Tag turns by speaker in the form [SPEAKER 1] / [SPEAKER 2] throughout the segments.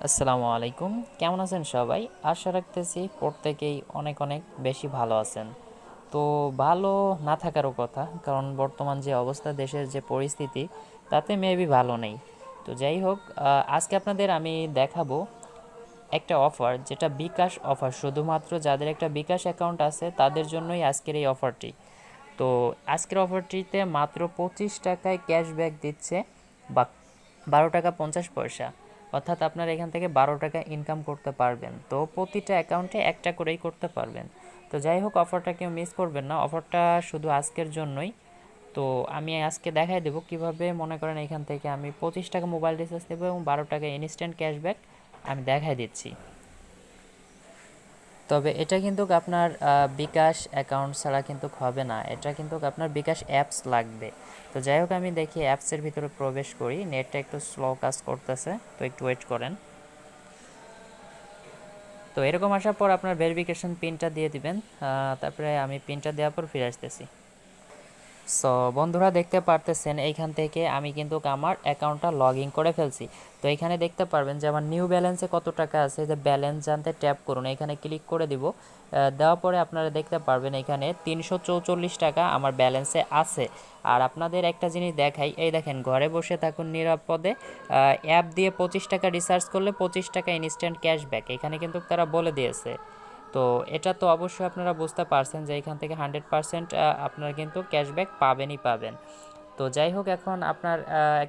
[SPEAKER 1] আসসালামু আলাইকুম। কেমন আছেন সবাই? আশা রাখতেছি প্রত্যেকেই অনেক অনেক বেশি ভালো আছেন। তো ভালো না থাকারও কথা, কারণ বর্তমান যে অবস্থা, দেশের যে পরিস্থিতি, তাতে মেবি ভালো নেই। তো যাই হোক, আজকে আপনাদের আমি দেখাবো একটা অফার, যেটা বিকাশ অফার। শুধুমাত্র যাদের একটা বিকাশ অ্যাকাউন্ট আছে তাদের জন্যই আজকের এই অফারটি। তো আজকের অফারটিতে মাত্র 25 টাকায় ক্যাশব্যাক দিচ্ছে, বা 12 টাকা 50 পয়সা। অর্থাৎ আপনারা এখান থেকে 12 টাকা ইনকাম করতে পারবেন। তো প্রতিটা অ্যাকাউন্টে একটা করেই করতে পারবেন। তো যাই হোক, অফারটা কেউ মিস করবেন না, অফারটা শুধু আজকের জন্যই। তো আমি আজকে দেখাই দেবো কিভাবে, মনে করেন এখান থেকে আমি 25 টাকা মোবাইল রিচার্জ দেবো এবং 12 টাকা ইনস্ট্যান্ট ক্যাশব্যাক আমি দেখাই দিচ্ছি। তবে এটা কিন্তু আপনার বিকাশ অ্যাকাউন্ট ছাড়া কিন্তু হবে না, এটা কিন্তু আপনার বিকাশ অ্যাপস লাগবে। তো যাই হোক, আমি দেখি অ্যাপসের ভিতরে প্রবেশ করি। নেটটা একটু স্লো কাজ করতেছে, তো একটু ওয়েট করেন। তো এরকম আসার পর আপনার ভেরিফিকেশন পিনটা দিয়ে দিবেন। তারপরে আমি পিনটা দেওয়ার পর ফিরে আসতেছি। সো বন্ধুরা, দেখতে পারতেছেন এইখান থেকে আমি কিন্তু আমার অ্যাকাউন্টটা লগ ইন করে ফেলছি। তো এখানে দেখতে পারবেন যে আমার নিউ ব্যালেন্সে কত টাকা আছে, যে ব্যালেন্স জানতে ট্যাপ করুন, এখানে ক্লিক করে দিব। দেওয়ার পরে আপনারা দেখতে পারবেন এখানে 344 টাকা আমার ব্যালেন্সে আছে। আর আপনাদের একটা জিনিস দেখাই, এই দেখেন, ঘরে বসে থাকুন নিরাপদে, অ্যাপ দিয়ে 25 টাকা রিচার্জ করলে 25 টাকা ইনস্ট্যান্ট ক্যাশব্যাক, এখানে কিন্তু তারা বলে দিয়েছে। তো এটা তো অবশ্যই আপনারা বুঝতে পারছেন যে এখান থেকে 100% আপনারা কিন্তু ক্যাশব্যাক পাবেনই পাবেন। তো যাই হোক, এখন আপনার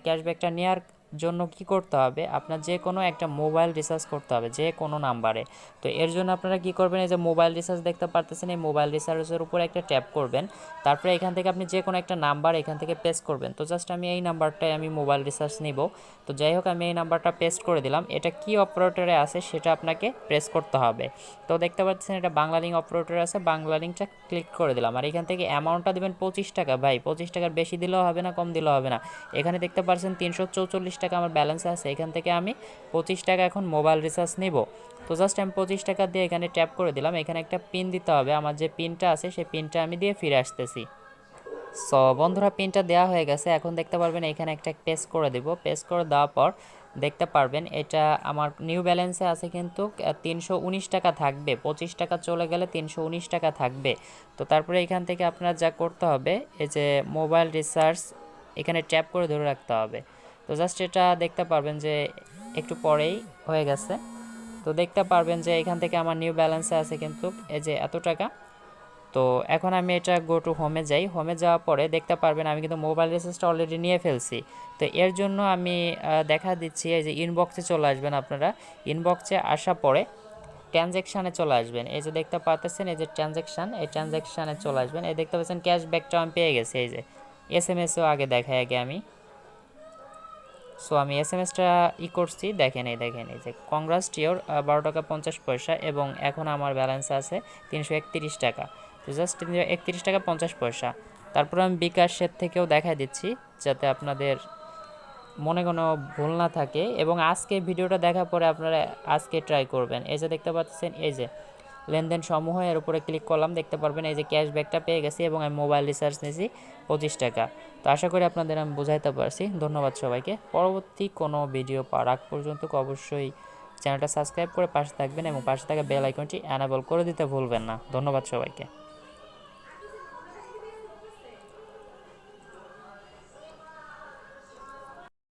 [SPEAKER 1] ক্যাশব্যাকটা নেওয়ার জন্য কি করতে হবে, আপনার যে কোনো একটা মোবাইল রিচার্জ করতে হবে যে কোনো নাম্বারে। তো এর জন্য আপনারা কি করবেন, এই যে মোবাইল রিচার্জ দেখতে পারতেছেন, এই মোবাইল রিচার্জের উপর একটা ট্যাপ করবেন। তারপরে এখান থেকে আপনি যে কোনো একটা নাম্বার এখান থেকে পেস্ট করবেন। তো জাস্ট আমি এই নাম্বারটায় আমি মোবাইল রিচার্জ নিব। তো যাই হোক, আমি এই নাম্বারটা পেস্ট করে দিলাম। এটা কি অপারেটরে আছে সেটা আপনাকে প্রেস করতে হবে। তো দেখতে পাচ্ছেন এটা বাংলা লিঙ্ক অপারেটর আছে, বাংলা লিঙ্কটা ক্লিক করে দিলাম। আর এখান থেকে অ্যামাউন্টটা দেবেন 25 টাকা। ভাই, 25 টাকার বেশি দিলেও হবে না, কম দিলেও হবে না। এখানে দেখতে পাচ্ছেন 344 টাকা আমার ব্যালেন্স আছে, এখান থেকে আমি 25 টাকা এখন মোবাইল রিচার্জ নিব। তো জাস্ট আমি 25 টাকা দিয়ে এখানে ট্যাপ করে দিলাম। এখানে একটা পিন দিতে হবে, আমার যে পিনটা আছে সেই পিনটা আমি দিয়ে ফিরে আসতেছি। সো বন্ধুরা, পিনটা দেওয়া হয়ে গেছে। এখন দেখতে পারবেন এখানে একটা পেস্ট করে দেব। পেস্ট করে দেওয়ার পর দেখতে পারবেন এটা আমার নিউ ব্যালেন্সে আছে, কিন্তু 319 টাকা থাকবে। 25 টাকা চলে গেলে 319 টাকা থাকবে। তো তারপরে এখান থেকে আপনার যা করতে হবে, এই যে মোবাইল রিচার্জ, এখানে ট্যাপ করে ধরে রাখতে হবে। তো জাস্ট এটা দেখতে পারবেন যে একটু পরেই হয়ে গেছে। তো দেখতে পারবেন যে এখান থেকে আমার নিউ ব্যালেন্সে আছে কিন্তু এই যে এত টাকা। তো এখন আমি এটা গো টু হোমে যাই। হোমে যাওয়ার পরে দেখতে পারবেন আমি কিন্তু মোবাইল রিচার্জটা অলরেডি নিয়ে ফেলছি। তো এর জন্য আমি দেখা দিচ্ছি, এই যে ইনবক্সে চলে আসবেন আপনারা। ইনবক্সে আসার পরে ট্রানজ্যাকশানে চলে আসবেন। এই যে দেখতে পাচ্ছেন, এই যে ট্রানজ্যাকশান, এই ট্রানজ্যাকশানে চলে আসবেন। এই দেখতে পাচ্ছেন ক্যাশব্যাকটাও আমি পেয়ে গেছি, এই যে এসএমএসও আগে দেখায় আগে আমি। সো আমি এসএমএসটা করছি, দেখেন এই দেখেন, এই যে কংগ্রাস টিওর 12 টাকা 50 পয়সা, এবং এখন আমার ব্যালেন্স আছে 331 টাকা। তো জাস্ট 331 টাকা 50 পয়সা। তারপর আমি বিকাশের থেকেও দেখা দিচ্ছি, যাতে আপনাদের মনে কোনো ভুল না থাকে, এবং আজকে ভিডিওটা দেখার পরে আপনারা আজকে ট্রাই করবেন। এই যে দেখতে পাচ্ছেন, এই যে লেনদেন সমূহ, এর উপরে ক্লিক করলাম, দেখতে পারবেন এই যে ক্যাশব্যাকটা পেয়ে গেছি, এবং আমি মোবাইল রিচার্জ নিয়েছি 25 টাকা। তো আশা করি আপনাদের আমি বোঝাইতে পারছি। ধন্যবাদ সবাইকে। পরবর্তী কোনো ভিডিও পাওয়ার আগ পর্যন্ত অবশ্যই চ্যানেলটা সাবস্ক্রাইব করে পাশে থাকবেন, এবং পাশে থাকা বেল আইকনটি অ্যানাবল করে দিতে ভুলবেন না। ধন্যবাদ সবাইকে।